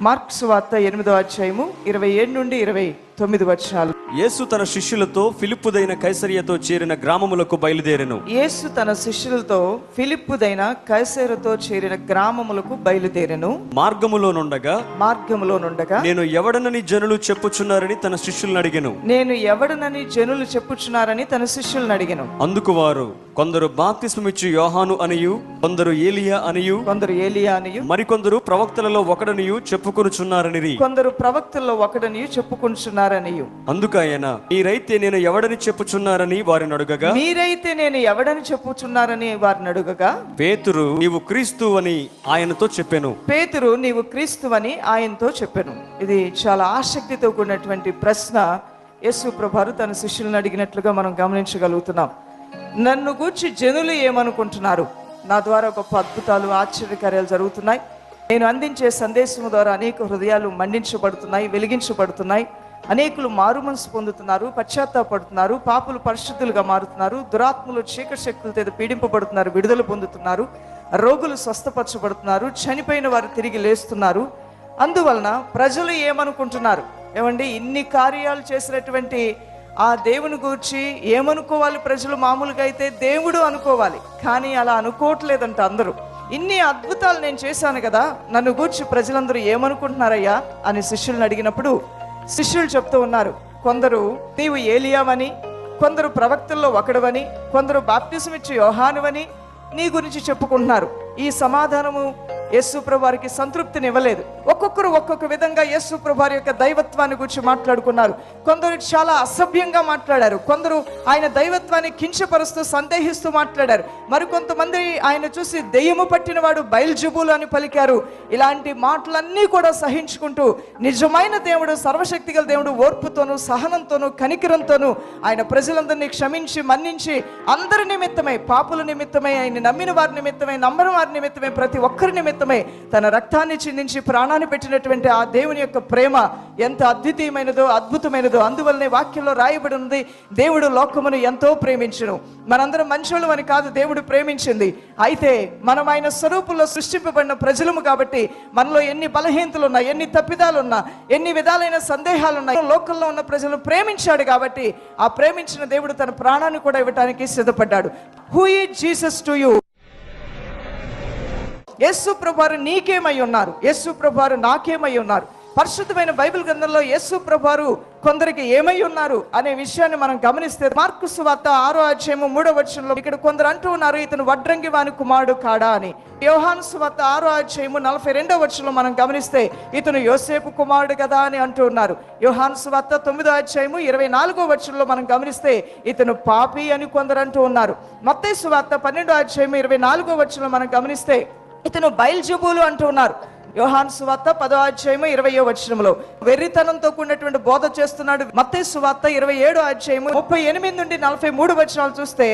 Mark సువార్త 8వ అధ్యాయము 27 నుండి 29 వచనాలు. యేసు తన శిష్యులతో ఫిలిప్పుదైన కైసరియతో చేరిన గ్రామములకు బయలుదేరెను. యేసు తన శిష్యులతో ఫిలిప్పుదైన కైసరియతో చేరిన గ్రామములకు బయలుదేరెను. మార్గములోనుండగా నేను ఎవడనని జనులు చెప్పుచున్నారని తన శిష్యులను అడిగెను. అందుకు వారు, కొందరు బాప్తిస్మమిచ్చు యోహాను అనియు, కొందరు ఏలియా అనియు, మరికొందరు ప్రవక్తలలో ఒకడనియు చెప్పుకొనుచున్నారనిరి. అందుకు ఆయన, మీరైతే నేను ఎవడని చెప్పుచున్నారని వారిని అడుగగా, పేతురు, నీవు క్రీస్తు అని ఆయనతో చెప్పెను. ఇది చాలా ఆసక్తితో కూడినటువంటి ప్రశ్న. యేసు ప్రభువారు తన శిష్యులను అడిగినట్లుగా మనం గమనించగలుగుతున్నాం. నన్ను గూర్చి జనులు ఏమనుకుంటున్నారు? నా ద్వారా గొప్ప అద్భుతాలు, ఆశ్చర్యకార్యాలు జరుగుతున్నాయి. నేను అందించే సందేశం ద్వారా అనేక హృదయాలు మండించబడుతున్నాయి, వెలిగించబడుతున్నాయి. అనేకులు మారుమనసు పొందుతున్నారు, పశ్చాత్తాపడుతున్నారు, పాపులు పరిశుద్ధులుగా మారుతున్నారు, దురాత్మలు చీకటి శక్తులతో పీడింపబడుతున్నారు, విడుదల పొందుతున్నారు, రోగులు స్వస్థపరచబడుతున్నారు, చనిపోయిన వారు తిరిగి లేస్తున్నారు. అందువలన ప్రజలు ఏమనుకుంటున్నారు? ఏమండి, ఇన్ని కార్యాలు చేసినటువంటి ఆ దేవుని గురించి ఏమనుకోవాలి ప్రజలు? మామూలుగా అయితే దేవుడు అనుకోవాలి, కానీ అలా అనుకోవట్లేదంట అందరూ. ఇన్ని అద్భుతాలు నేను చేశాను కదా, నన్ను గూర్చి ప్రజలందరూ ఏమనుకుంటున్నారయ్యా అని శిష్యులను అడిగినప్పుడు శిష్యులు చెప్తూ ఉన్నారు, కొందరు నీవు ఏలియావని, కొందరు ప్రవక్తల్లో ఒకడవని, కొందరు బాప్తిసమిచ్చు యోహానువని నీ గురించి చెప్పుకుంటున్నారు. ఈ సమాధానము యేసు ప్రభువారికి సంతృప్తినివ్వలేదు. ఒక్కొక్కరు ఒక్కొక్క విధంగా యేసు ప్రభువారి యొక్క దైవత్వాన్ని గురించి మాట్లాడుకున్నారు. కొందరు చాలా అసభ్యంగా మాట్లాడారు, కొందరు ఆయన దైవత్వాన్ని కించపరుస్తూ సందేహిస్తూ మాట్లాడారు, మరికొంతమంది ఆయన చూసి దెయ్యము పట్టినవాడు బయల్జెబూలు అని పలికారు. ఇలాంటి మాటలన్నీ కూడా సహించుకుంటూ నిజమైన దేవుడు, సర్వశక్తి గల దేవుడు ఓర్పుతోనూ సహనంతోనూ కనికరంతోనూ ఆయన ప్రజలందరినీ క్షమించి మన్నించి అందరి నిమిత్తమై, పాపుల నిమిత్తమై, ఆయన నమ్మిన వారి నిమిత్తమై, నమ్మని వారి నిమిత్తమై, ప్రతి ఒక్కరి నిమిత్తమై తన రక్తాన్ని చిందించి ప్రాణాన్ని పెట్టినటువంటి ఆ దేవుని యొక్క ప్రేమ ఎంత అద్వితీయమైనదో, అద్భుతమైనదో. అందువల్లనే వాక్యంలో రాయబడి ఉంది, దేవుడు లోకమును ఎంతో ప్రేమించును. మనందరం మంచోళ్ళు అని కాదు, దేవుడు ప్రేమించింది. అయితే మనం ఆయన స్వరూపంలో సృష్టింపబడిన ప్రజలము కాబట్టి మనలో ఎన్ని బలహీనతలున్నా, ఎన్ని తప్పిదాలున్నా, ఎన్ని విధాలైన సందేహాలున్నా, లోకంలో ఉన్న ప్రజలు ప్రేమించాడు కాబట్టి ఆ ప్రేమించిన దేవుడు తన ప్రాణాన్ని కూడా ఇవ్వడానికి సిద్ధపడ్డాడు. Who is Jesus to you? యేసు ప్రభువారు నీకేమై ఉన్నారు? యేసు ప్రభువారు నాకేమై ఉన్నారు? పరిశుద్ధమైన బైబిల్ గ్రంథంలో యేసు ప్రభువారు కొందరికి ఏమై ఉన్నారు అనే విషయాన్ని మనం గమనిస్తే మార్కు సువార్త 6వ అధ్యాయము 3వ వచనంలో ఇక్కడ కొందరు అంటూ ఉన్నారు, ఇతను వడ్రంగి వాని కుమారుడు కాడా అని. యోహాను సువార్త 6వ అధ్యాయము 42వ వచనంలో మనం గమనిస్తే ఇతను యోసేపు కుమారుడు కదా అని అంటూ ఉన్నారు. యోహాను సువార్త 9వ అధ్యాయము 24వ వచనంలో మనం గమనిస్తే ఇతను పాపి అని కొందరు అంటూ ఉన్నారు. మత్తయి సువార్త 12వ అధ్యాయము 24వ వచనంలో మనం గమనిస్తే ఇతను బయల్జెబూలు అంటూ ఉన్నారు. యోహాను సువార్త 10వ అధ్యాయము 20వ వచనంలో వెర్రితనంతో కూడినటువంటి బోధ చేస్తున్నాడు. మత్తయి సువార్త 27వ అధ్యాయము 38 నుండి 43 వచనాలు చూస్తే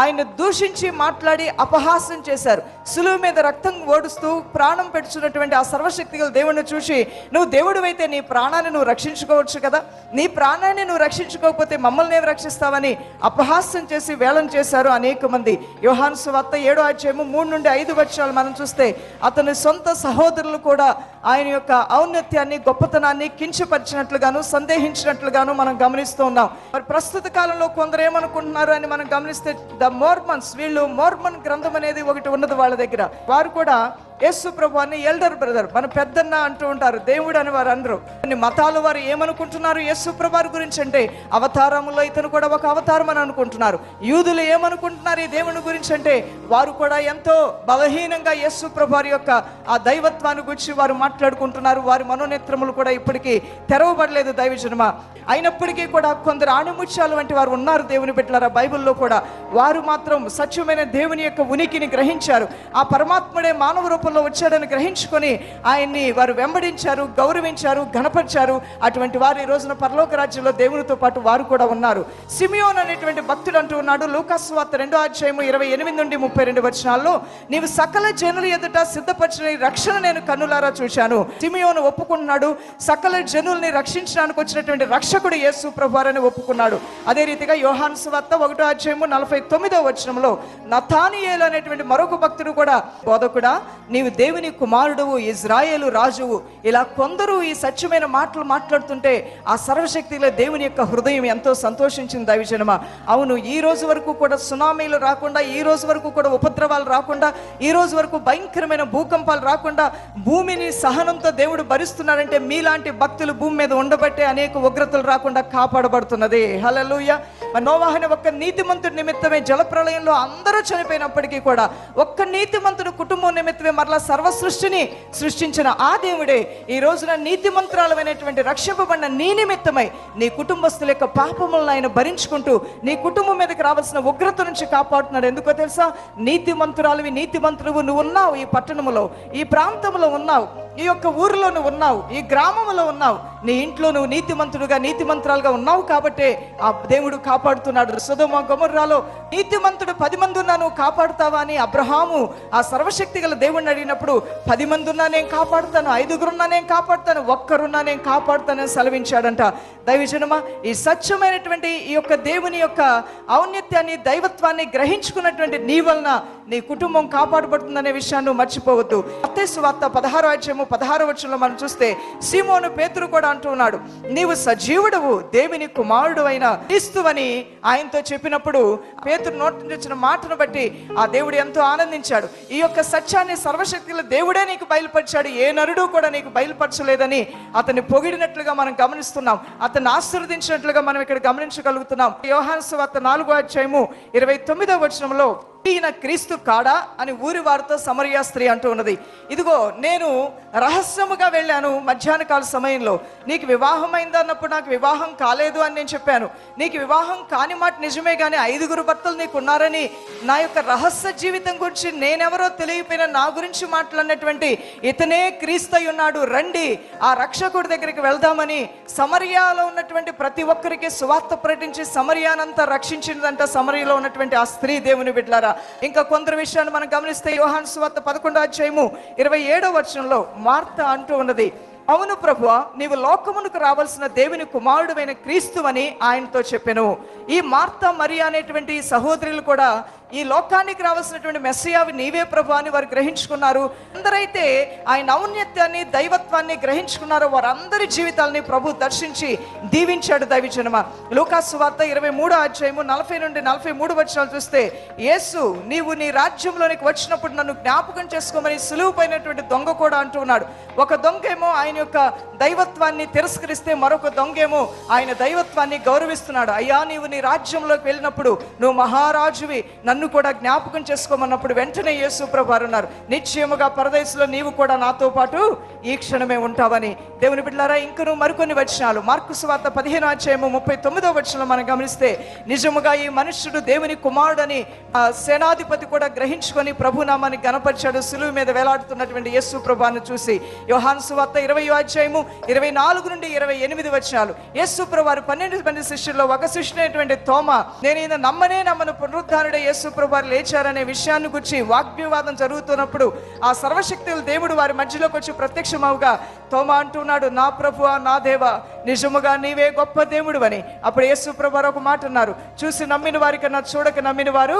ఆయన దూషించి మాట్లాడి అపహాస్యం చేశారు. సులువు మీద రక్తం ఓడుస్తూ ప్రాణం పెడుచున్నటువంటి ఆ సర్వశక్తి గల దేవుడిని చూసి, నువ్వు దేవుడు అయితే నీ ప్రాణాన్ని నువ్వు రక్షించుకోవచ్చు కదా, నీ ప్రాణాన్ని నువ్వు రక్షించుకోకపోతే మమ్మల్ని ఏమి రక్షిస్తావని అపహాస్యం చేసి వేళన చేశారు అనేక మంది. యోహాను సువార్త 7వ అధ్యాయము 3 నుండి 5 వచనాలు మనం చూస్తే అతని సొంత సహోదరులు కూడా ఆయన యొక్క ఔన్నత్యాన్ని, గొప్పతనాన్ని కించపరిచినట్లుగాను, సందేహించినట్లుగాను మనం గమనిస్తూ ఉన్నాం. మరి ప్రస్తుత కాలంలో కొందరు ఏమనుకుంటున్నారు అని మనం గమనిస్తే ద మోర్మన్స్, వీళ్ళు మోర్మన్ గ్రంథం అనేది ఒకటి ఉన్నది వాళ్ళ దగ్గర. వారు కూడా యేసు ప్రభువాన్ని ఎల్డర్ బ్రదర్, మన పెద్దన్న అంటూ ఉంటారు, దేవుడు అని వారు అనరు. కొన్ని మతాలు వారు ఏమనుకుంటున్నారు యేసు ప్రభువారి గురించి అంటే అవతారంలో ఇతను కూడా ఒక అవతారం అని అనుకుంటున్నారు. యూదులు ఏమనుకుంటున్నారు ఈ దేవుని గురించి అంటే వారు కూడా ఎంతో బలహీనంగా యేసు ప్రభువారి యొక్క ఆ దైవత్వాన్ని గురించి వారు మాట్లాడుకుంటున్నారు. వారి మనోనేత్రములు కూడా ఇప్పటికీ తెరవబడలేదు దైవజనమా. అయినప్పటికీ కూడా కొందరు ఆణిముత్యాలు వంటి వారు ఉన్నారు దేవుని బిడ్డలారా బైబిల్లో కూడా. వారు మాత్రం సత్యమైన దేవుని యొక్క ఉనికిని గ్రహించారు. ఆ పరమాత్ముడే మానవ రూపంలో వచ్చాడని గ్రహించుకొని ఆయన్ని వారు వెంబడించారు, గౌరవించారు, ఘనపరిచారు. అటువంటి వారు ఈ రోజున పరలోక రాజ్యంలో దేవునితో పాటు వారు కూడా ఉన్నారు. సిమియోన్ అనేటువంటి భక్తుడు అంటూ ఉన్నాడు, లూకాసు వార్త 2వ అధ్యాయము 28 నుండి 32 వచనాల్లో, నీవు సకల జనుల ఎదుట సిద్ధపరిచిన రక్షణ నేను కన్నులారా చూశాను. రక్షించాను. సిమియోను ఒప్పుకుంటున్నాడు, సకల జనుల్ని రక్షించడానికి వచ్చినటువంటి రక్షకుడు యేసు ప్రభువారని ఒప్పుకున్నాడు. అదే రీతిగా యోహాను సువార్త 1:49 నతానియేలు అనేటువంటి మరొక భక్తుడు కూడా, బోధకుడా నీవు దేవుని కుమారుడువు, ఇజ్రాయేలు రాజువు, ఇలా కొందరు ఈ సత్యమైన మాటలు మాట్లాడుతుంటే ఆ సర్వశక్తిలో దేవుని యొక్క హృదయం ఎంతో సంతోషించింది. దైవజనమా, అవును, ఈ రోజు వరకు కూడా సునామీలు రాకుండా, ఈ రోజు వరకు కూడా ఉపద్రవాలు రాకుండా, ఈ రోజు వరకు భయంకరమైన భూకంపాలు రాకుండా భూమిని సహనంతో దేవుడు భరిస్తున్నాడంటే మీలాంటి భక్తులు భూమి మీద ఉండబట్టే అనేక ఉగ్రతలు రాకుండా కాపాడబడుతున్నది. హల్లెలూయా. నోవాహుని ఒక్క నీతిమంతుడి నిమిత్తమే జలప్రళయంలో అందరూ చనిపోయినప్పటికీ కూడా ఒక్క నీతిమంతుడు కుటుంబం నిమిత్తమే మరలా సర్వ సృష్టిని సృష్టించిన ఆ దేవుడే ఈ రోజున నీతిమంతురాలమైనటువంటి రక్షింపబడిన నీ నిమిత్తమై నీ కుటుంబస్తుల యొక్క పాపములను ఆయన భరించుకుంటూ నీ కుటుంబం మీదకి రావాల్సిన ఉగ్రత నుంచి కాపాడుతున్నాడు. ఎందుకో తెలుసా? నీతిమంతురాలివి, నీతిమంతుడు నువ్వు ఉన్నావు, ఈ పట్టణంలో, ఈ ప్రాంతంలో ఉన్నావు, ఈ యొక్క ఊరిలో నువ్వు ఉన్నావు, ఈ గ్రామంలో ఉన్నావు, నీ ఇంట్లో నువ్వు నీతిమంతుడుగా నీతిమంతురాలుగా ఉన్నావు కాబట్టే ఆ దేవుడు కాపాడుతున్నాడు. సొదొమ గొమొర్రాలో నీతిమంతుడు 10 మంది ఉన్నా నువ్వు కాపాడుతావా అని అబ్రహాము ఆ సర్వశక్తి గల దేవుడిని అడిగినప్పుడు 10 మంది ఉన్నా నేను కాపాడుతాను, 5గురున్నా నేను కాపాడుతాను, ఒక్కరున్నా నేను కాపాడుతానని సెలవించాడంట. దైవజనమా, ఈ సత్యమైనటువంటి ఈ యొక్క దేవుని యొక్క ఔన్నత్యాన్ని, దైవత్వాన్ని గ్రహించుకున్నటువంటి నీ వలన నీ కుటుంబం కాపాడబడుతుందనే విషయాన్ని మర్చిపోవద్దు. మత్తయి సువార్త 16:16 మనం చూస్తే సీమోను పేతురు కూడా అంటూ ఉన్నాడు, నీవు సజీవుడవు, దేవుని కుమారుడు అయిన క్రీస్తువని ఆయనతో చెప్పినప్పుడు పేతురు నోటి నుంచి వచ్చిన మాటను బట్టి ఆ దేవుడు ఎంతో ఆనందించాడు. ఈ యొక్క సత్యాన్ని సర్వశక్తుల దేవుడే నీకు బయలుపరిచాడు, ఏ నరుడు కూడా నీకు బయలుపరచలేదని అతన్ని పొగిడినట్లుగా మనం గమనిస్తున్నాం, అతన్ని ఆశీర్వదించినట్లుగా మనం ఇక్కడ గమనించగలుగుతున్నాం. యోహాను సువార్త 4:29 ఈయన క్రీస్తు కాడా అని ఊరి వారితో సమరయ స్త్రీ అంటూ ఉన్నది. ఇదిగో నేను రహస్యముగా వెళ్ళాను మధ్యాహ్న కాల సమయంలో, నీకు వివాహం అయింది అన్నప్పుడు నాకు వివాహం కాలేదు అని నేను చెప్పాను. నీకు వివాహం కాని మాట నిజమే, కానీ 5 భర్తలు నీకు ఉన్నారని నా యొక్క రహస్య జీవితం గురించి నేనెవరో తెలియపోయిన నా గురించి మాట్లాడినటువంటి ఇతనే క్రీస్తు అయి ఉన్నాడు, రండి ఆ రక్షకుడి దగ్గరికి వెళ్దామని సమరయాలో ఉన్నటువంటి ప్రతి ఒక్కరికి సువార్త ప్రకటించి సమరయానంతా రక్షించిందంట సమరయలో ఉన్నటువంటి ఆ స్త్రీ. దేవుని బిడ్డలారా, ఇంకా కొందరు విషయాన్ని మనం గమనిస్తే యోహాను సువార్త 11:27 మార్త అంటూ ఉన్నది, అవును ప్రభువా, నీవు లోకమునకు రావాల్సిన దేవుని కుమారుడువైన క్రీస్తువని ఆయనతో చెప్పెను. ఈ మార్త మరియా అనేటువంటి సహోదరులు కూడా ఈ లోకానికి రావాల్సినటువంటి మెస్సియావి నీవే ప్రభువా అని వారు గ్రహించుకున్నారు. అందరైతే ఆయన ఔన్నత్యాన్ని, దైవత్వాన్ని గ్రహించుకున్నారో వారందరి జీవితాలని ప్రభు దర్శించి దీవించాడు. దైవజనమా, లూకాసు సువార్త 23:40-43 చూస్తే, యేసు నీవు నీ రాజ్యంలోనికి వచ్చినప్పుడు నన్ను జ్ఞాపకం చేసుకోమని సులువుపోయినటువంటి దొంగ కూడా అంటూ ఉన్నాడు. ఒక దొంగేమో ఆయన యొక్క దైవత్వాన్ని తిరస్కరిస్తే, మరొక దొంగేమో ఆయన దైవత్వాన్ని గౌరవిస్తున్నాడు. అయ్యా, నీవు నీ రాజ్యంలోకి వెళ్ళినప్పుడు నువ్వు మహారాజువి, నన్ను కూడా జ్ఞాపకం చేసుకోమన్నప్పుడు వెంటనే యేసు ప్రభువారు అన్నారు, నిశ్చయముగా పరదేశంలో నీవు కూడా నాతో పాటు ఈ క్షణమే ఉంటావని. దేవుని బిడ్డలారా, ఇంకను మరికొన్ని వచనాలు మార్కు సువార్త 15:39 మనం గమనిస్తే, నిజముగా ఈ మనుష్యుడు దేవుని కుమారుడని సేనాధిపతి కూడా గ్రహించుకొని ప్రభునామాన్ని గణపరిచాడు. సులువు మీద వేలాడుతున్నటువంటి యేసు ప్రభువాన్ని చూసి యోహాను సువార్త 20:24-28 యేసు ప్రభువారు 12 మంది శిష్యుల్లో ఒక శిష్యుడైనటువంటి తోమా, నేను ఈయన నమ్మను పునరుద్ధానుడే యేసు ప్రభువారు లేచారనే విషయాన్ని గురించి వాగ్వివాదం జరుగుతున్నప్పుడు ఆ సర్వశక్తుల దేవుడు వారి మధ్యలోకి వచ్చి ప్రత్యక్షమవుగా తోమా అంటున్నాడు, నా ప్రభువా, నా దేవా, నిజముగా నీవే గొప్ప దేవుడు అని. అప్పుడు యేసు ప్రభువారు ఒక మాట అన్నారు, చూసి నమ్మిన వారి కన్నా చూడక నమ్మిన వారు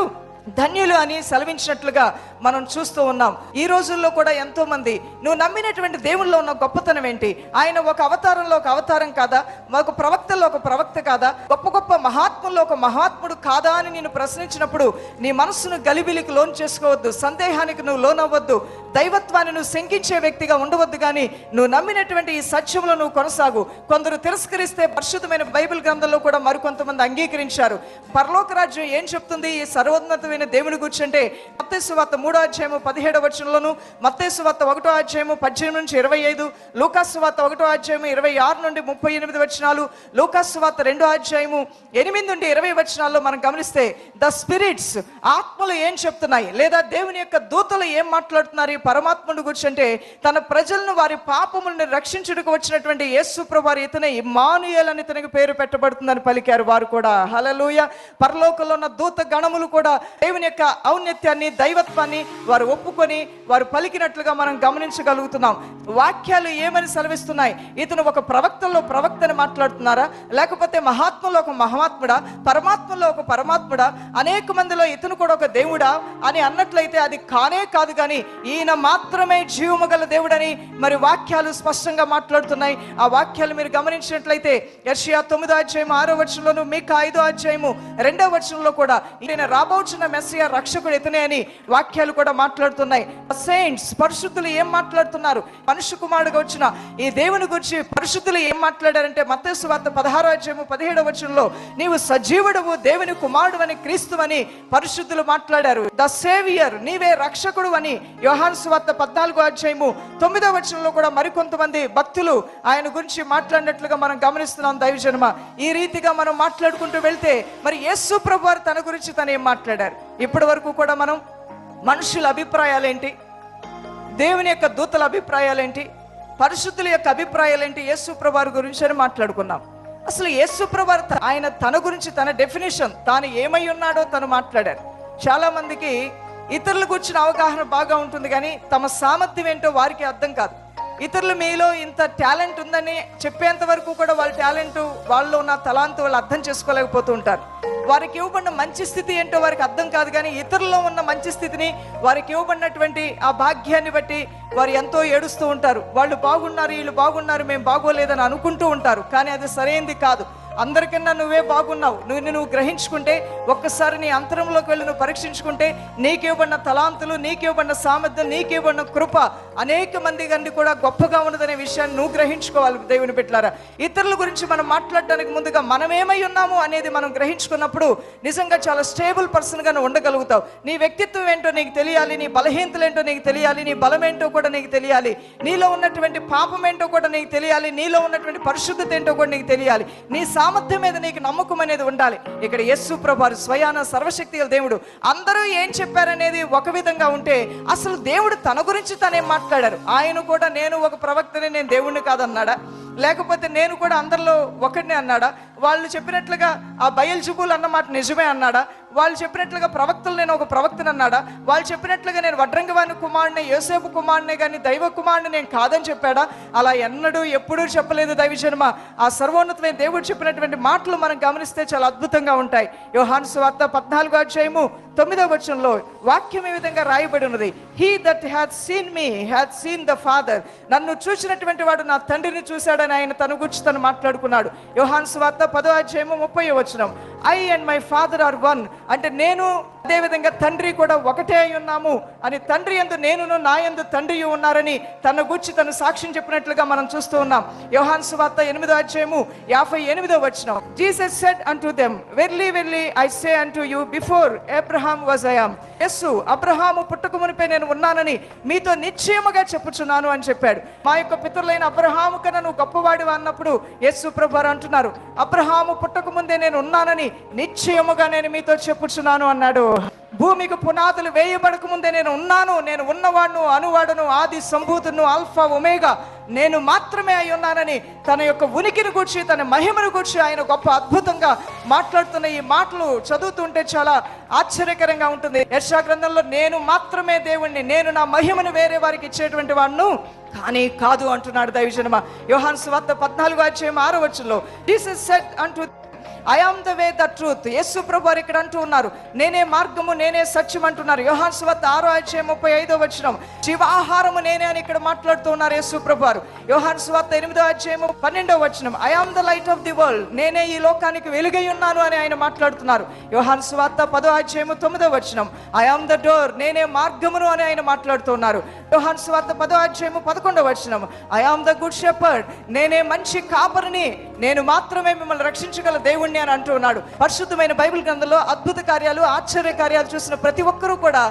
ధన్యులు అని సెలవించినట్లుగా మనం చూస్తూ ఉన్నాం. ఈ రోజుల్లో కూడా ఎంతో మంది, నువ్వు నమ్మినటువంటి దేవుల్లో ఉన్న గొప్పతనం ఏంటి? ఆయన ఒక అవతారంలో ఒక అవతారం కాదా? ఒక ప్రవక్తల్లో ఒక ప్రవక్త కాదా? గొప్ప గొప్ప మహాత్ముల్లో ఒక మహాత్ముడు కాదా అని నేను ప్రశ్నించినప్పుడు నీ మనస్సును గలిబిలికి లోన్ చేసుకోవద్దు, సందేహానికి నువ్వు లోనవ్వద్దు, దైవత్వాన్ని నువ్వు శంకించే వ్యక్తిగా ఉండవద్దు. కానీ నువ్వు నమ్మినటువంటి ఈ సత్యంలో నువ్వు కొనసాగు. కొందరు తిరస్కరిస్తే పరిశుద్ధమైన బైబిల్ గ్రంథంలో కూడా మరికొంతమంది అంగీకరించారు. పరలోక రాజ్యం ఏం చెప్తుంది ఈ సర్వోన్నతమైన దేవుని గురించి అంటే, మత్తయి సువార్త 3:17 మత్తయి సువార్త 1:18-25, లూకాసు సువార్త 1:26-28, లూకాసు సువార్త 2:8-20 మనం గమనిస్తే ద స్పిరిట్స్, ఆత్మలు ఏం చెప్తున్నాయి, లేదా దేవుని యొక్క దూతలు ఏం మాట్లాడుతున్నారు ఈ పరమాత్ముడి గురించి అంటే, తన ప్రజలను వారి పాపములను రక్షించుటకు వచ్చినటువంటి యేసు ప్రభువారు ఇతనే ఇమ్మానుయేల్ అని ఇతనికి పేరు పెట్టబడుతుందని పలికారు వారు కూడా. హల్లెలూయా. పరలోకంలో ఉన్న దూత గణములు కూడా దేవుని యొక్క ఔన్నత్యాన్ని, దైవత్వాన్ని వారు ఒప్పుకొని వారు పలికినట్లుగా మనం గమనించగలుగుతున్నాం. వాక్యాలు ఏమని సెలవిస్తున్నాయి? ఇతను ఒక ప్రవక్తల్లో ప్రవక్తని మాట్లాడుతున్నారా, లేకపోతే మహాత్మలో ఒక మహాత్ముడా, పరమాత్మలో ఒక పరమాత్ముడా, అనేక మందిలో ఇతను కూడా ఒక దేవుడా అని అన్నట్లయితే అది కానే కాదు. కానీ ఈయన మాత్రమే జీవము గల దేవుడని మరి వాక్యాలు స్పష్టంగా మాట్లాడుతున్నాయి. ఆ వాక్యాలు మీరు గమనించినట్లయితే యెషయా 9వ అధ్యాయం 6వ వచనంలోను, మీకా 5వ అధ్యాయము 2వ వచనంలో కూడా ఈయన రాబోచున్న మెస్సియా రక్షకుడు ఇతనే అని వాక్యాలు కూడా మాట్లాడుతున్నాయి. సెయింట్స్, పరిశుద్ధులు ఏం మాట్లాడుతున్నారు? మనుష్య కుమారుడుగా వచ్చిన ఈ దేవుని గురించి పరిశుద్ధులు ఏం మాట్లాడారంటే మత్తయి సువార్త 16వ అధ్యాయము 17వ వచనంలో, నీవు సజీవుడవు, దేవుని కుమారుడు అని, క్రీస్తు అని పరిశుద్ధులు మాట్లాడారు. ద సేవియర్, నీవే రక్షకుడు అని యోహాను సువార్త 14వ అధ్యాయము 9వ వచనంలో కూడా మరికొంతమంది భక్తులు ఆయన గురించి మాట్లాడినట్లుగా మనం గమనిస్తున్నాం. దైవజనమ, ఈ రీతిగా మనం మాట్లాడుకుంటూ వెళ్తే మరి యేసు ప్రభువు వారు తన గురించి తను ఏం మాట్లాడారు? ఇప్పటి వరకు కూడా మనం మనుషుల అభిప్రాయాలేంటి, దేవుని యొక్క దూతల అభిప్రాయాలేంటి, పరిశుద్ధుల యొక్క అభిప్రాయాలేంటి, యేసు ప్రభువు వారి గురించి అని మాట్లాడుకున్నాం. అసలు యేసు ప్రభువు వారు ఆయన తన గురించి తన డెఫినేషన్, తాను ఏమై ఉన్నాడో తను మాట్లాడారు. చాలా మందికి ఇతరుల గురించిన అవగాహన బాగా ఉంటుంది, కానీ తమ సామర్థ్యం ఏంటో వారికి అర్థం కాదు. ఇతరులు మీలో ఇంత టాలెంట్ ఉందని చెప్పేంత వరకు కూడా వాళ్ళ టాలెంట్, వాళ్ళలో ఉన్న తలాంతు వాళ్ళు అర్థం చేసుకోలేకపోతూ ఉంటారు. వారికి ఇవ్వబడిన మంచి స్థితి ఏంటో వారికి అర్థం కాదు, కానీ ఇతరుల్లో ఉన్న మంచి స్థితిని, వారికి ఇవ్వబడినటువంటి ఆ భాగ్యాన్ని బట్టి వారు ఎంతో ఏడుస్తూ ఉంటారు. వాళ్ళు బాగున్నారు, వీళ్ళు బాగున్నారు, మేము బాగోలేదని అనుకుంటూ ఉంటారు. కానీ అది సరైనది కాదు. అందరికన్నా నువ్వే బాగున్నావు. నువ్వు గ్రహించుకుంటే, ఒక్కసారి నీ అంతరంలోకి వెళ్ళి నువ్వు పరీక్షించుకుంటే, నీకేవ్వబడిన తలాంతులు, నీకేవ్వబడిన సామర్థ్యం, నీకేవ్వబడిన కృప అనేక మంది కంటే కూడా గొప్పగా ఉన్నదనే విషయాన్ని నువ్వు గ్రహించుకోవాలి. దేవుని బిడ్డలారా, ఇతరుల గురించి మనం మాట్లాడడానికి ముందుగా మనం ఏమై ఉన్నాము అనేది మనం గ్రహించుకున్నప్పుడు నిజంగా చాలా స్టేబుల్ పర్సన్గా నువ్వు ఉండగలుగుతావు. నీ వ్యక్తిత్వం ఏంటో నీకు తెలియాలి, నీ బలహీనతలు ఏంటో నీకు తెలియాలి, నీ బలం ఏంటో కూడా నీకు తెలియాలి, నీలో ఉన్నటువంటి పాపం ఏంటో కూడా నీకు తెలియాలి, నీలో ఉన్నటువంటి పరిశుద్ధత ఏంటో కూడా నీకు తెలియాలి, నీ సామర్థ్యం మీద నీకు నమ్మకం అనేది ఉండాలి. ఇక్కడ యేసు ప్రభువు స్వయాన సర్వశక్తి గల దేవుడు. అందరూ ఏం చెప్పారనేది ఒక విధంగా ఉంటే, అసలు దేవుడు తన గురించి తనేం మాట్లాడారు? ఆయన కూడా నేను ఒక ప్రవక్తని, నేను దేవుణ్ణి కాదన్నాడా? లేకపోతే నేను కూడా అందరిలో ఒకటినే అన్నాడా? వాళ్ళు చెప్పినట్లుగా ఆ బయల్జెబూల్ అన్నమాట నిజమే అన్నాడా? వాళ్ళు చెప్పినట్లుగా ప్రవక్తలు నేను ఒక ప్రవక్తని అన్నాడా? వాళ్ళు చెప్పినట్లుగా నేను వడ్రంగవాని కుమారుడిని, యోసేపు కుమారుడిని, కానీ దైవ కుమారుడిని నేను కాదని చెప్పాడా? అలా ఎన్నడూ ఎప్పుడూ చెప్పలేదు. దైవజనమ, ఆ సర్వోన్నతమైన దేవుడు చెప్పినటువంటి మాటలు మనం గమనిస్తే చాలా అద్భుతంగా ఉంటాయి. యోహాను సువార్త 14వ అధ్యాయము 9వ వచనంలో వాక్యం ఈ విధంగా రాయబడి ఉన్నది, he that hath seen me hath seen the father. నన్ను చూసినటువంటి వాడు నా తండ్రిని చూశాడని ఆయన తన గురించి తను మాట్లాడుకున్నాడు. యోహాను సువార్త 10వ అధ్యాయము 30వ వచనం, I and my father are one. అంటే నేను అదేవిధంగా తండ్రి కూడా ఒకటే అయి ఉన్నాము అని, తండ్రి యందు నేనును, నా యందు తండ్రి ఉన్నారని తన గురించి తను సాక్ష్యం చెప్పినట్లుగా మనం చూస్తూ ఉన్నాం. యోహాను సువార్త 8వ అధ్యాయము 58వ వచనం, Jesus said unto them, verily verily I say unto you, before Abraham was I am. యేసు అబ్రహాము పుట్టక మునిపే నేను ఉన్నానని మీతో నిశ్చయముగా చెప్పుచున్నాను అని చెప్పాడు. మా యొక్క పితరులైన అబ్రహాము కన్నా నువ్వు గొప్పవాడివి అన్నప్పుడు యేసు ప్రభువారు అంటున్నారు, అబ్రహాము పుట్టక ముందే నేను ఉన్నానని నిశ్చయముగా నేను మీతో చెప్పుచున్నాను అన్నాడు. భూమికి పునాదులు వేయబడక ముందే నేను ఉన్నాను, నేను ఉన్నవాడును, అనువాడును, ఆది సంభూతును, ఆల్ఫా ఒమేగా, నేను మాత్రమే అయి ఉన్నానని తన యొక్క ఉనికిని గురించి, తన మహిమను గురించి ఆయన గొప్ప అద్భుతంగా మాట్లాడుతున్న ఈ మాటలు చదువుతుంటే చాలా ఆశ్చర్యకరంగా ఉంటుంది. యెషయా గ్రంథంలో నేను మాత్రమే దేవుణ్ణి, నేను నా మహిమను వేరే వారికి ఇచ్చేటువంటి వాడును కానీ కాదు అంటున్నాడు. దైవజనమ, యోహాను సువార్త 14వ అధ్యాయం 6వ వచనంలో, Jesus said unto I am the way, the truth. యేసు ప్రభువారు ఇక్కడ అంటూ ఉన్నారు, నేనే మార్గము, నేనే సత్యం అంటున్నారు. యోహాను సువార్త 6వ అధ్యాయం 35వ వచనం, జీవాహారము నేనే అని ఇక్కడ మాట్లాడుతూ ఉన్నారు యేసు ప్రభువారు. యోహాను సువార్త 8వ అధ్యాయం 12వ వచనం, I am the light of the world. నేనే ఈ లోకానికి వెలుగై ఉన్నాను అని ఆయన మాట్లాడుతున్నారు. యోహాను సువార్త 10వ అధ్యాయం 9వ వచనం, I am the door. నేనే మార్గమును అని ఆయన మాట్లాడుతున్నారు. యోహాను సువార్త 10వ అధ్యాయం 11వ వచనం, I am the good shepherd. నేనే మంచి కాపరిని, నేను మాత్రమే మిమ్మల్ని రక్షించగల దేవుణ్ణి అని అంటూ ఉన్నాడు. పరిశుద్ధమైన బైబిల్ గ్రంథంలో అద్భుత కార్యాలు, ఆశ్చర్య కార్యాలు చూసిన ప్రతి ఒక్కరూ కూడా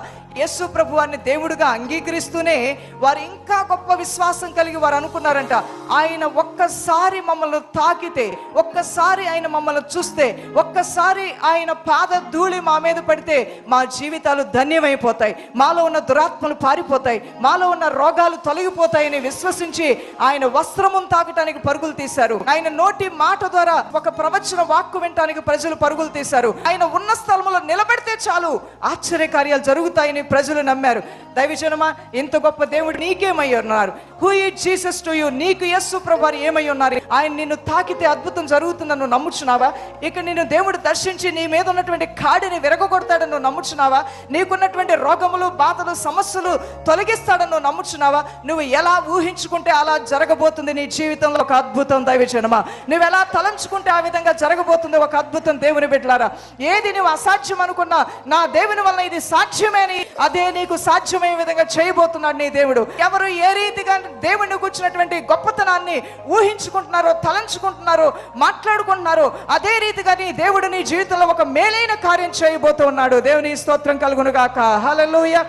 యేసు ప్రభు వారిని దేవుడిగా అంగీకరిస్తూనే వారు ఇంకా గొప్ప విశ్వాసం కలిగి వారు అనుకున్నారంట, ఆయన ఒక్కసారి మమ్మల్ని తాకితే, ఒక్కసారి ఆయన మమ్మల్ని చూస్తే, ఒక్కసారి ఆయన పాద ధూళి మా మీద పడితే మా జీవితాలు ధన్యమైపోతాయి, మాలో ఉన్న దురాత్మలు పారిపోతాయి, మాలో ఉన్న రోగాలు తొలగిపోతాయని విశ్వసించి ఆయన వస్త్రమును తాకటానికి పరుగులు తీశారు. ఆయన నోటి మాట ద్వారా ఒక ప్రవచన వాక్కు వినటానికి ప్రజలు పరుగులు తీశారు. ఆయన ఉన్న స్థలంలో నిలబెడితే చాలు ఆశ్చర్య కార్యాలు జరుగుతాయని ప్రజలు నమ్మారు. దైవజనమా, ఇంత గొప్ప దేవుడు నీకేమై ఉన్నారు? Who is Jesus to you? నీకు యేసు ప్రభువారు ఏమై ఉన్నారు? ఆయన నిన్ను తాకితే అద్భుతం జరుగుతుందని నువ్వు నమ్ముచున్నావా? ఇక నిన్ను దేవుడు దర్శించి నీ మీద ఉన్నటువంటి కాడిని విరగొడతాడని నువ్వు నమ్ముచున్నావా? నీకున్నటువంటి రోగములు, బాధలు, సమస్యలు తొలగిస్తాడని నువ్వు నమ్ముచున్నావా? నువ్వు ఎలా ఊహించుకుంటే అలా జరగబోతుంది నీ జీవితంలో ఒక అద్భుతం. దైవజనమా, నువ్వు ఎలా తలంచుకుంటే ఆ విధంగా జరగబోతుంది ఒక అద్భుతం. దేవుని బిడ్డలారా, ఏది నువ్వు అసాధ్యం అనుకున్నా నా దేవుని వల్ల ఇది సాధ్యమేని అదే నీకు సాధ్యమయ్యే విధంగా చేయబోతున్నాడు నీ దేవుడు. ఎవరు ఏ రీతిగా దేవుడిని కూర్చున్నటువంటి గొప్పతనాన్ని ఊహించుకుంటున్నారో, తలంచుకుంటున్నారో, మాట్లాడుకుంటున్నారో, అదే రీతిగా నీ దేవుడు నీ జీవితంలో ఒక మేలైన కార్యం చేయబోతూ ఉన్నాడు. దేవుని స్తోత్రం కలుగును గాక. హల్లెలూయా.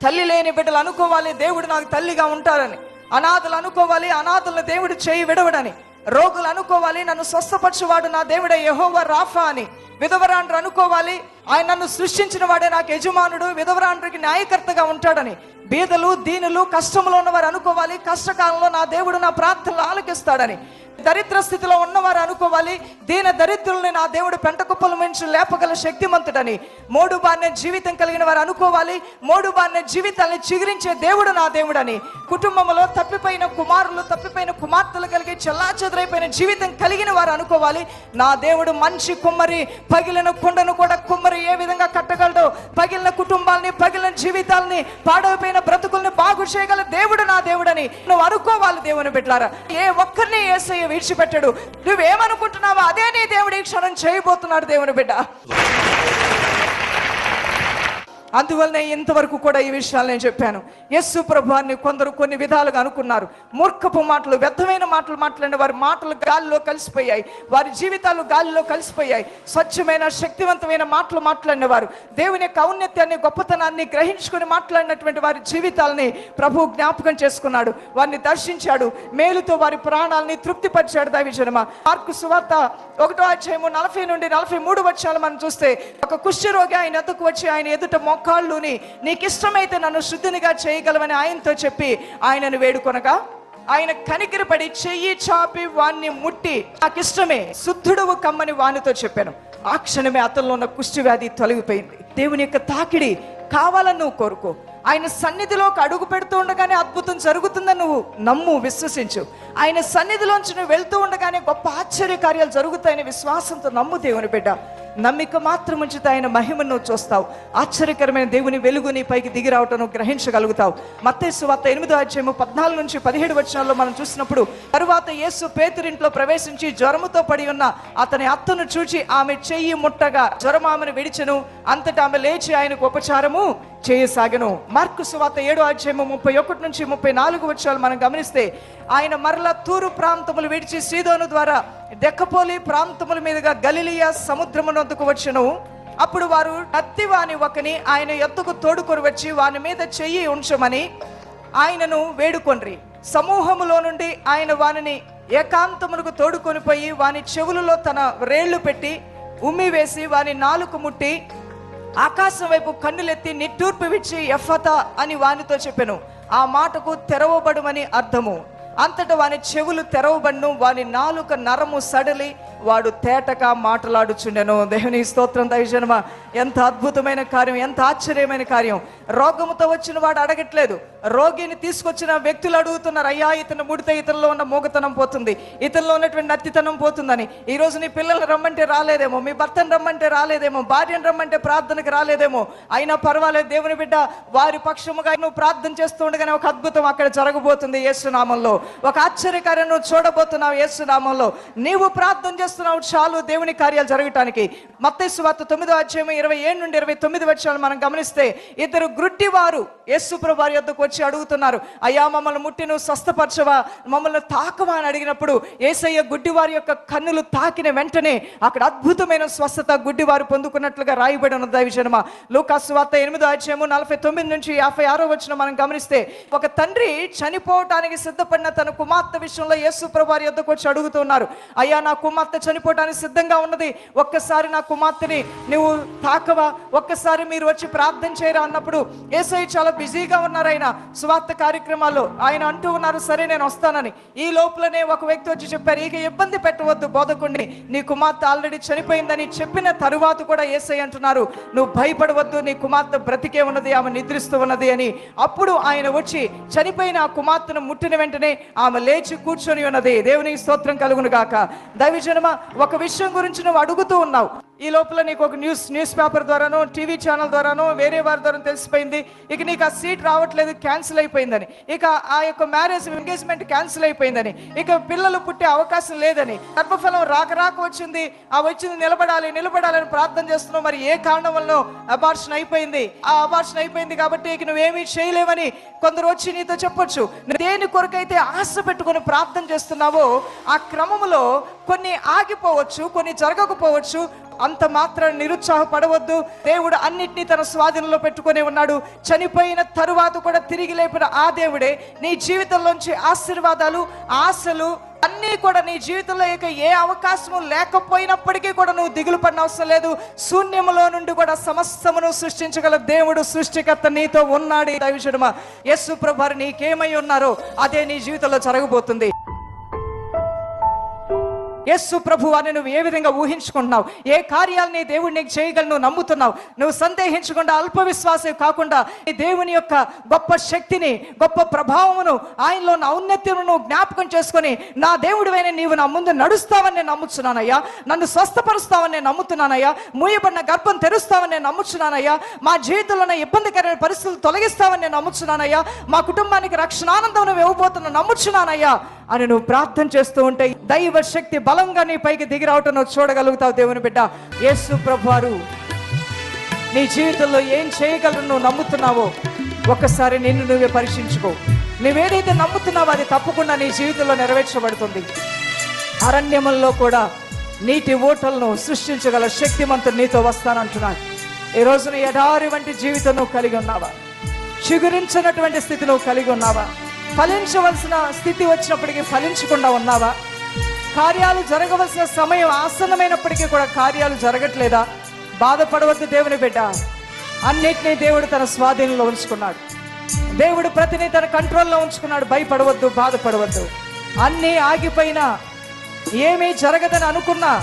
తల్లి లేని బిడ్డలు అనుకోవాలి దేవుడు నాకు తల్లిగా ఉంటారని. అనాథలు అనుకోవాలి అనాథలను దేవుడు చేయి విడవడని. రోగులు అనుకోవాలి నన్ను స్వస్థపరచువాడు నా దేవుడే యెహోవా రాఫా అని. విధవరాండ్రు అనుకోవాలి ఆయన నన్ను సృష్టించిన వాడే నాకు యజమానుడు, విధవరాండ్రికి న్యాయకర్తగా ఉంటాడని. బీదలు, దీనులు, కష్టంలో ఉన్నవారు అనుకోవాలి కష్టకాలంలో నా దేవుడు నా ప్రార్థనలు ఆలకిస్తాడని. దరిద్ర స్థితిలో ఉన్నవారు అనుకోవాలి దీన దరిద్రుల్ని నా దేవుడు పెంటకుప్పల నుంచి లేపగల శక్తిమంతుడని. మోడు బారిన జీవితం కలిగిన వారు అనుకోవాలి మోడు బారిన జీవితాన్ని చిగురించే దేవుడు నా దేవుడని. కుటుంబంలో తప్పిపోయిన కుమారులు, తప్పిపోయిన కుమార్తెలు కలిగి చెల్లాచెదురైపోయిన జీవితం కలిగిన వారు అనుకోవాలి నా దేవుడు మంచి కుమ్మరి, పగిలిన కుండను కూడా కుమ్మరి ఏ విధంగా కట్టగలడో, పగిలిన కుటుంబాలని, పగిలిన జీవితాలని, పాడైపోయిన బ్రతుకుల్ని బాగు చేయగల దేవుడు నా దేవుడని నువ్వు అనుకోవాలి. దేవుని బిడ్డలారా, ఏ ఒక్కరిని యేసయ్య విడిచిపెట్టాడు. నువ్వేమనుకుంటున్నావో అదే నీ దేవుడు ఈ క్షణం చేయబోతున్నాడు. దేవుని బిడ్డ, అందువల్లనే ఇంతవరకు కూడా ఈ విషయాలు నేను చెప్పాను. యేసు ప్రభువాన్ని కొందరు కొన్ని విధాలుగా అనుకున్నారు. మూర్ఖపు మాటలు, వ్యర్థమైన మాటలు మాట్లాడిన వారి మాటలు గాలిలో కలిసిపోయాయి, వారి జీవితాలు గాలిలో కలిసిపోయాయి. స్వచ్ఛమైన, శక్తివంతమైన మాటలు మాట్లాడిన వారు, దేవుని యొక్క ఔన్నత్యాన్ని, గొప్పతనాన్ని గ్రహించుకుని మాట్లాడినటువంటి వారి జీవితాలని ప్రభు జ్ఞాపకం చేసుకున్నాడు, వారిని దర్శించాడు, మేలుతో వారి ప్రాణాలని తృప్తిపరిచాడు. దైవజనమ, మార్కు సువార్త 1వ అధ్యాయము 40 నుండి 43 వచనాలు మనం చూస్తే, ఒక కుష్ఠరోగి ఆయన ఎదుకు వచ్చి ఆయన ఎదుట మోకాళ్ళుని నీకు ఇష్టమైతే నన్ను శుద్ధినిగా చేయగలవని ఆయనతో చెప్పి ఆయనను వేడుకొనగా, ఆయన కనికరపడి చెయ్యి చాపి వాణ్ణి ముట్టి నాకు ఇష్టమే శుద్ధుడువు కమ్మని వానితో చెప్పాను. ఆ క్షణమే అతనిలో ఉన్న కుష్టి వ్యాధి తొలగిపోయింది. దేవుని యొక్క తాకిడి కావాలని నువ్వు కోరుకో. ఆయన సన్నిధిలోకి అడుగు పెడుతూ ఉండగానే అద్భుతం జరుగుతుందని నువ్వు నమ్ము, విశ్వసించు. ఆయన సన్నిధిలోంచి నువ్వు వెళ్తూ ఉండగానే గొప్ప ఆశ్చర్య కార్యాలు జరుగుతాయని విశ్వాసంతో నమ్ము. దేవుని బిడ్డ, నమ్మిక మాత్రం ఉంచితే ఆయన మహిమను నువ్వు చూస్తావు. ఆశ్చర్యకరమైన దేవుని వెలుగు నీ పైకి దిగి రావటం నువ్వు గ్రహించగలుగుతావు. మత్తయి సువార్త 8వ అధ్యాయము 14 నుంచి 17 వచనాల్లో మనం చూసినప్పుడు, తరువాత యేసు పేతురింట్లో ప్రవేశించి జ్వరముతో పడి ఉన్న అతని అత్తను చూచి ఆమె చెయ్యి ముట్టగా జ్వరం ఆమెను విడిచెను. అంతటా ఆమె లేచి ఆయనకు ఉపచారము చేయసాగను. మార్కు సువార్త 7వ అధ్యాయము 31 నుంచి 34 వచనాలు మనం గమనిస్తే, ఆయన మరలా తూరు ప్రాంతములు విడిచి సీదోను ద్వారా దెక్కపోలి ప్రాంతముల మీదుగా గలిలియా సముద్రమునొద్దకు వచ్చెను. అప్పుడు వారు కత్తి వాని ఒకని ఆయన ఎత్తుకు తోడుకొని వచ్చి వాని మీద చెయ్యి ఉంచమని ఆయనను వేడుకొండ్రి. సమూహములో నుండి ఆయన వానిని ఏకాంతమునకు తోడుకొని పోయి వాని చెవులలో తన వేళ్లు పెట్టి ఉమ్మి వేసి వాని నాలుక ముట్టి ఆకాశం వైపు కన్నులెత్తి నిట్టూర్పు విచ్చి ఎఫతా అని వానితో చెప్పెను. ఆ మాటకు తెరవబడుమని అర్థము. అంతటా వాని చెవులు తెరవబడును, వాని నాలుక నరము సడలి వాడు తేటగా మాట్లాడుచుండెను. దేవుని స్తోత్రం. దైవజనమా, ఎంత అద్భుతమైన కార్యం, ఎంత ఆశ్చర్యమైన కార్యం. రోగముతో వచ్చిన వాడు అడగట్లేదు, రోగిని తీసుకొచ్చిన వ్యక్తులు అడుగుతున్నారు, అయ్యా ఇతను ముడితే ఇతనిలో ఉన్న మూగతనం పోతుంది, ఇతనిలో ఉన్నటువంటి నత్తితనం పోతుందని. ఈ రోజు నీ పిల్లలు రమ్మంటే రాలేదేమో, మీ భర్తను రమ్మంటే రాలేదేమో, భార్యను రమ్మంటే ప్రార్థనకు రాలేదేమో, అయినా పర్వాలేదు దేవుని బిడ్డ, వారి పక్షముగా నువ్వు ప్రార్థన చేస్తూ ఉండగానే ఒక అద్భుతం అక్కడ జరగబోతుంది యేసు నామములో. ఒక ఆశ్చర్యకార్యం నువ్వు చూడబోతున్నావు యేసు నామములో. నీవు ప్రార్థన చేస్తున్నావు చాలు దేవుని కార్యాలు జరగటానికి. మత్తయి సువార్త 9వ అధ్యాయం 27 నుండి 29 వచనాలు మనం గమనిస్తే, ఇద్దరు గ్రుడ్డివారు యేసు ప్రభు వారి యొద్దకు వచ్చి అడుగుతున్నారు, అయ్యా మమ్మల్ని ముట్టి నువ్వు స్వస్థపరచవా, మమ్మల్ని తాకవా అని అడిగినప్పుడు యేసయ్య గుడ్డివారి యొక్క కన్నులు తాకిన వెంటనే అక్కడ అద్భుతమైన స్వస్థత గుడ్డివారు పొందుకున్నట్లుగా రాయబడి ఉన్న దైవజనమా. లూకాసు సువార్త 8వ అధ్యాయం 49 నుంచి 56 వచనం మనం గమనిస్తే, ఒక తండ్రి చనిపోవటానికి సిద్ధపడిన తన కుమార్తె విషయంలో యేసు ప్రభు వారి యొద్దకు వచ్చి అడుగుతున్నారు, అయ్యా నా కుమార్తె చనిపోవటానికి సిద్ధంగా ఉన్నది, ఒక్కసారి నా కుమార్తెని నువ్వు తాకవా, ఒక్కసారి మీరు వచ్చి ప్రార్థన చేయరా అన్నప్పుడు యేసయ్య చాలా బిజీగా ఉన్నారు. ఆయన సువార్త కార్యక్రమాల్లో ఆయన అంటూ ఉన్నారు, సరే నేను వస్తానని. ఈ లోపలనే ఒక వ్యక్తి వచ్చి చెప్పారు, ఇక ఇబ్బంది పెట్టవద్దు బోధకుడిని, నీ కుమార్తె ఆల్రెడీ చనిపోయిందని చెప్పిన తరువాత కూడా యేసయ్య అంటున్నారు, నువ్వు భయపడవద్దు, నీ కుమార్తె బ్రతికే ఉన్నది, ఆమె నిద్రిస్తూ ఉన్నది అని. అప్పుడు ఆయన వచ్చి చనిపోయిన ఆ కుమార్తెను ముట్టిన వెంటనే ఆమె లేచి కూర్చొని ఉన్నది. దేవునికి స్తోత్రం కలుగును గాక. దైవజనమా, ఒక విషయం గురించి నువ్వు అడుగుతూ ఉన్నావు, ఈ లోపల నీకు ఒక న్యూస్ పేపర్ ద్వారానో టీవీ ఛానల్ ద్వారానో వేరే వారి ద్వారా తెలిసిపోయింది, ఇక నీకు ఆ సీట్ రావట్లేదు, క్యాన్సిల్ అయిపోయిందని, ఇక ఆ యొక్క మ్యారేజ్ ఎంగేజ్మెంట్ క్యాన్సిల్ అయిపోయిందని, ఇక పిల్లలు పుట్టే అవకాశం లేదని, గర్భఫలం రాక వచ్చింది, ఆ వచ్చింది నిలబడాలని ప్రార్థన చేస్తున్నావు, మరి ఏ కారణం వల్ల అబార్షన్ అయిపోయింది, ఆ అబార్షన్ అయిపోయింది కాబట్టి ఇక నువ్వేమీ చేయలేవని కొందరు వచ్చి నీతో చెప్పొచ్చు. దేని కొరకైతే ఆశ పెట్టుకొని ప్రార్థన చేస్తున్నావో ఆ క్రమంలో కొన్ని ఆగిపోవచ్చు, కొన్ని జరగకపోవచ్చు. అంత మాత్రం నిరుత్సాహపడవద్దు. దేవుడు అన్నిటినీ తన స్వాధీనంలో పెట్టుకునే ఉన్నాడు. చనిపోయిన తరువాత కూడా తిరిగి లేపిన ఆ దేవుడే నీ జీవితంలోంచి ఆశీర్వాదాలు, ఆశలు అన్నీ కూడా నీ జీవితంలో ఇక ఏ అవకాశము లేకపోయినప్పటికీ కూడా నువ్వు దిగులు పడిన అవసరం లేదు. శూన్యములో నుండి కూడా సమస్తమును సృష్టించగల దేవుడు, సృష్టికర్త నీతో ఉన్నాడు. దైవజనమా, యేసు ప్రభువారు నీకేమై ఉన్నారో అదే నీ జీవితంలో జరగబోతుంది. యేసు ప్రభువాన్ని నువ్వు ఏ విధంగా ఊహించుకుంటున్నావు, ఏ కార్యాలని దేవుడు నీకు చేయగలను నమ్ముతున్నావు, నువ్వు సందేహించకుండా అల్ప విశ్వాసే కాకుండా ఈ దేవుని యొక్క గొప్ప శక్తిని, గొప్ప ప్రభావమును, ఆయనలో ఉన్న ఔన్నత్యమును నువ్వు జ్ఞాపకం చేసుకొని, నా దేవుడివైన నీవు నా ముందు నడుస్తావని నేను నమ్ముచున్నానయ్యా, నన్ను స్వస్థపరుస్తావని నేను నమ్ముతున్నానయ్యా, మూయబడిన గర్భం తెరుస్తావని నేను నమ్ముచున్నానయ్యా, మా జీవితంలో ఉన్న ఇబ్బందికరమైన పరిస్థితులు తొలగిస్తావని నేను నమ్ముచున్నానయ్యా, మా కుటుంబానికి రక్షణానందం నువ్వు ఇవ్వబోతున్నా నమ్ముచున్నానయ్యా అని నువ్వు ప్రార్థన చేస్తూ ఉంటే దైవ శక్తి బలంగా నీ పైకి దిగి రావటం నువ్వు చూడగలుగుతావు. దేవుని బిడ్డ, యేసు ప్రభువారు నీ జీవితంలో ఏం చేయగలరు నువ్వు నమ్ముతున్నావో ఒక్కసారి నిన్ను నువ్వే పరీక్షించుకో. నువ్వేదైతే నమ్ముతున్నావో అది తప్పకుండా నీ జీవితంలో నెరవేర్చబడుతుంది. అరణ్యముల్లో కూడా నీటి ఓటలను సృష్టించగల శక్తిమంతుడు నీతో వస్తానంటున్నాడు. ఈ రోజున ఎడారి వంటి జీవితం నువ్వు కలిగి ఉన్నావా? చిగురించినటువంటి స్థితి నువ్వు కలిగి ఉన్నావా? ఫలించవలసిన స్థితి వచ్చినప్పటికీ ఫలించకుండా ఉన్నావా? కార్యాలు జరగవలసిన సమయం ఆసన్నమైనప్పటికీ కూడా కార్యాలు జరగట్లేదా? బాధపడవద్దు దేవుని బిడ్డ, అన్నిటినీ దేవుడు తన స్వాధీనంలో ఉంచుకున్నాడు. దేవుడు ప్రతిని తన కంట్రోల్లో ఉంచుకున్నాడు. భయపడవద్దు, బాధపడవద్దు. అన్నీ ఆగిపోయినా, ఏమీ జరగదని అనుకున్నా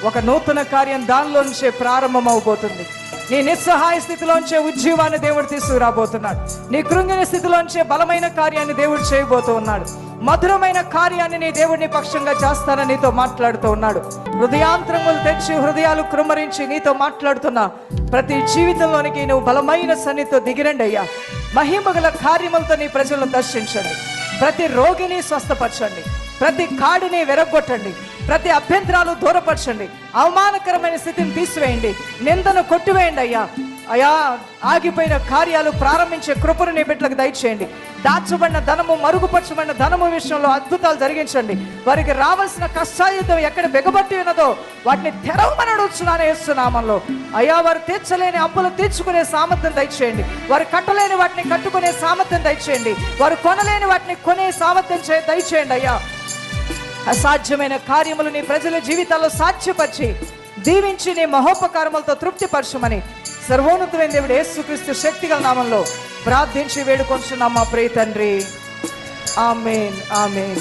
ఒక నూతన కార్యం దానిలో నుంచే ప్రారంభం అవబోతుంది. నీ నిస్సహాయ స్థితిలోంచే ఉజ్జీవాన్ని దేవుడు తీసుకురాబోతున్నాడు. నీ కృంగిన స్థితిలోంచే బలమైన కార్యాన్ని దేవుడు చేయబోతూ ఉన్నాడు. మధురమైన కార్యాన్ని నీ దేవుడిని పక్షంగా చేస్తానని నీతో మాట్లాడుతూ ఉన్నాడు. హృదయాంతరములు తెచ్చి హృదయాలు కృమ్మరించి నీతో మాట్లాడుతున్నా ప్రతి జీవితంలోనికి నువ్వు బలమైన సన్నిధితో దిగిరండి అయ్యా. మహిమగల కార్యములతో నీ ప్రజలను దర్శించండి. ప్రతి రోగిని స్వస్థపరచండి, ప్రతి కాడిని వెరగొట్టండి, ప్రతి అభ్యంతరాలు దూరపరచండి, అవమానకరమైన స్థితిని తీసివేయండి, నిందను కొట్టివేయండి అయ్యా. అయా, ఆగిపోయిన కార్యాలు ప్రారంభించే కృపను నీ బిడ్డలకు దయచేయండి. దాచబడిన ధనము, మరుగుపరచబడిన ధనము విషయంలో అద్భుతాలు జరిగించండి. వారికి రావాల్సిన కష్టాయుధం ఎక్కడ బిగబట్టి ఉన్నదో వాటిని తెరవమని అడుగుతున్నాను యేసు నామములో. అయ్యా, వారు తీర్చలేని అప్పులు తీర్చుకునే సామర్థ్యం దయచేయండి. వారు కట్టలేని వాటిని కట్టుకునే సామర్థ్యం దయచేయండి. వారు కొనలేని వాటిని కొనే సామర్థ్యం దయచేయండి అయ్యా. అసాధ్యమైన కార్యములు నీ ప్రజల జీవితాల్లో సాధ్యపరిచి దీవించి నీ మహోపకారములతో తృప్తిపరచమని సర్వోన్నతమైన దేవుడు యేసుక్రీస్తు శక్తిగల నామంలో ప్రార్థించి వేడుకొంచున్నాం మా ప్రియ తండ్రి. ఆమేన్, ఆమేన్.